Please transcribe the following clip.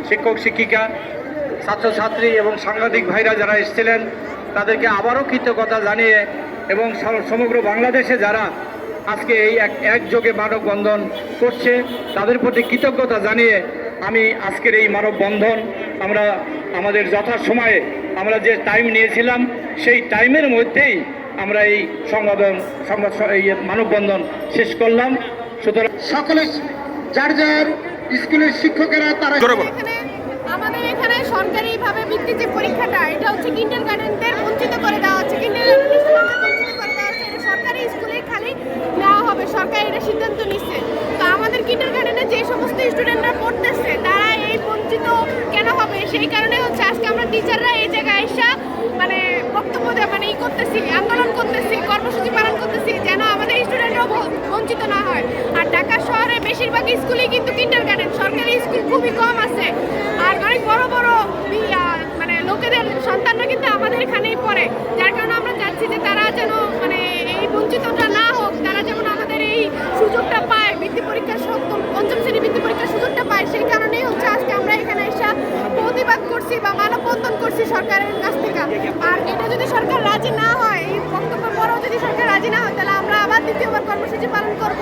শিক্ষক শিক্ষিকা, ছাত্রছাত্রী এবং সাংবাদিক ভাইরা যারা এসেছিলেন তাদেরকে আবারও কৃতজ্ঞতা জানিয়ে এবং সমগ্র বাংলাদেশে যারা আজকে এই একযোগে মানববন্ধন করছে তাদের প্রতি কৃতজ্ঞতা জানিয়ে আমি আজকের এই মানববন্ধন আমরা আমাদের যথাসময়ে আমরা যে টাইম নিয়েছিলাম সেই টাইমের মধ্যেই আমরা এই মানববন্ধন শেষ করলাম। সুতরাং সকলে যার যার স্কুলের শিক্ষকেরা তারা আমাদের এখানে সরকারিভাবে ভিত্তিক যে পরীক্ষাটা এটা হচ্ছে কিন্ডারগার্টেনদের বঞ্চিত করে দেওয়া হচ্ছে, কিন্ডারগার্টেন বঞ্চিত করে দেওয়া হচ্ছে। এটা সরকারি স্কুলে খালি নেওয়া হবে, সরকার এটা সিদ্ধান্ত নিচ্ছে। তো আমাদের কিন্ডারগার্টেনে যে সমস্ত স্টুডেন্টরা পড়তেছে তারা এই বঞ্চিত কেন হবে, সেই কারণে হচ্ছে আজকে আমরা টিচাররা এই জায়গায় এসে মানে বক্তব্য করতেছি, আন্দোলন করতেছি, কর্মসূচি পালন করতেছি যেন আমাদের স্টুডেন্টরাও বঞ্চিত না হয়। আর ঢাকা শহরে বেশিরভাগ স্কুলেই কিন্তু কিন্ডারগার্টেন, সরকারি স্কুল খুবই কম আছে। আর অনেক বড় বড় মানে লোকেদের সন্তানরা কিন্তু আমাদের এখানেই পড়ে, যার কারণে আমরা চাচ্ছি যে তারা যেন মানে এই বঞ্চিতটা না হোক, তারা যেমন আমাদের এই সুযোগটা পায়, বৃত্তি পরীক্ষার পঞ্চম শ্রেণী বৃত্তি পরীক্ষার সুযোগটা পায়। সেই কারণেই হচ্ছে আজকে আমরা এখানে এসে প্রতিবাদ করছি বা মানববন্ধন করছি সরকারের কাছ থেকে। আর এটা যদি সরকার রাজি না হয়, এই বক্তব্যের পরেও যদি সরকার রাজি না হয়, তাহলে আমরা আবার দ্বিতীয়বার কর্মসূচি পালন করব।